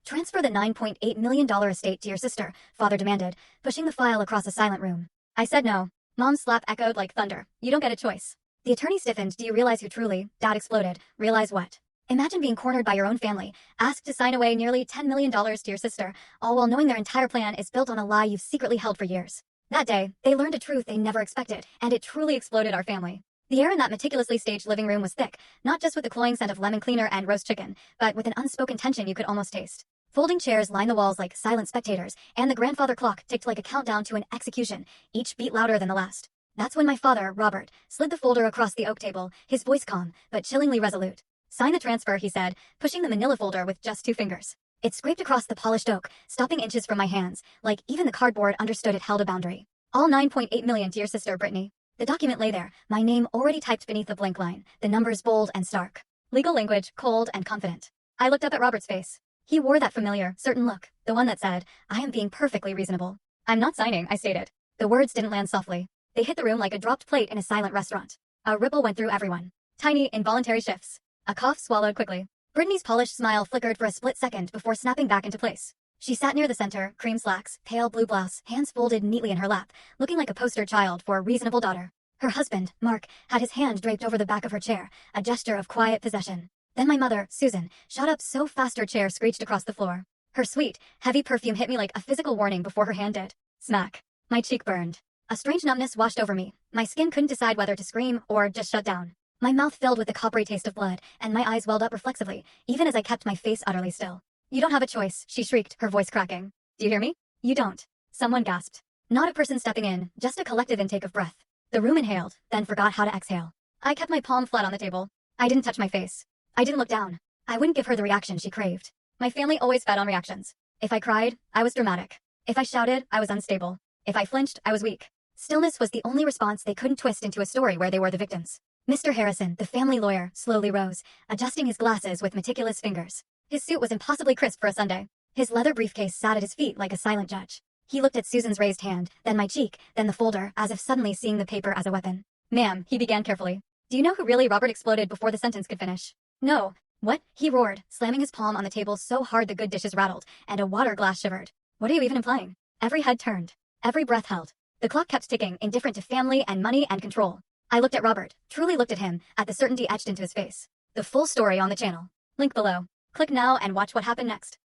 Transfer the $9.8 million estate to your sister, father demanded, pushing the file across a silent room. I said no. Mom's slap echoed like thunder. You don't get a choice. The attorney stiffened. Do you realize who truly? Dad exploded. Realize what? Imagine being cornered by your own family, asked to sign away nearly $10 million to your sister, all while knowing their entire plan is built on a lie you've secretly held for years. That day, they learned a truth they never expected, and it truly exploded our family. The air in that meticulously staged living room was thick, not just with the cloying scent of lemon cleaner and roast chicken, but with an unspoken tension you could almost taste. Folding chairs lined the walls like silent spectators, and the grandfather clock ticked like a countdown to an execution, each beat louder than the last. That's when my father, Robert, slid the folder across the oak table, his voice calm, but chillingly resolute. Sign the transfer, he said, pushing the manila folder with just 2 fingers. It scraped across the polished oak, stopping inches from my hands, like even the cardboard understood it held a boundary. All $9.8 million to your sister, Brittany. The document lay there, my name already typed beneath the blank line, the numbers bold and stark. Legal language, cold and confident. I looked up at Robert's face. He wore that familiar, certain look, the one that said, I am being perfectly reasonable. I'm not signing, I stated. The words didn't land softly. They hit the room like a dropped plate in a silent restaurant. A ripple went through everyone. Tiny, involuntary shifts. A cough swallowed quickly. Brittany's polished smile flickered for a split second before snapping back into place. She sat near the center, cream slacks, pale blue blouse, hands folded neatly in her lap, looking like a poster child for a reasonable daughter. Her husband, Mark, had his hand draped over the back of her chair, a gesture of quiet possession. Then my mother, Susan, shot up so fast her chair screeched across the floor. Her sweet, heavy perfume hit me like a physical warning before her hand did. Smack. My cheek burned. A strange numbness washed over me. My skin couldn't decide whether to scream or just shut down. My mouth filled with the coppery taste of blood, and my eyes welled up reflexively, even as I kept my face utterly still. You don't have a choice, she shrieked, her voice cracking. Do you hear me? You don't. Someone gasped. Not a person stepping in, just a collective intake of breath. The room inhaled, then forgot how to exhale. I kept my palm flat on the table. I didn't touch my face. I didn't look down. I wouldn't give her the reaction she craved. My family always fed on reactions. If I cried, I was dramatic. If I shouted, I was unstable. If I flinched, I was weak. Stillness was the only response they couldn't twist into a story where they were the victims. Mr. Harrison, the family lawyer, slowly rose, adjusting his glasses with meticulous fingers. His suit was impossibly crisp for a Sunday. His leather briefcase sat at his feet like a silent judge. He looked at Susan's raised hand, then my cheek, then the folder, as if suddenly seeing the paper as a weapon. Ma'am, he began carefully. Do you know who really? Robert exploded before the sentence could finish. No. What? He roared, slamming his palm on the table so hard the good dishes rattled, and a water glass shivered. What are you even implying? Every head turned. Every breath held. The clock kept ticking, indifferent to family and money and control. I looked at Robert, truly looked at him, at the certainty etched into his face. The full story on the channel. Link below. Click now and watch what happened next.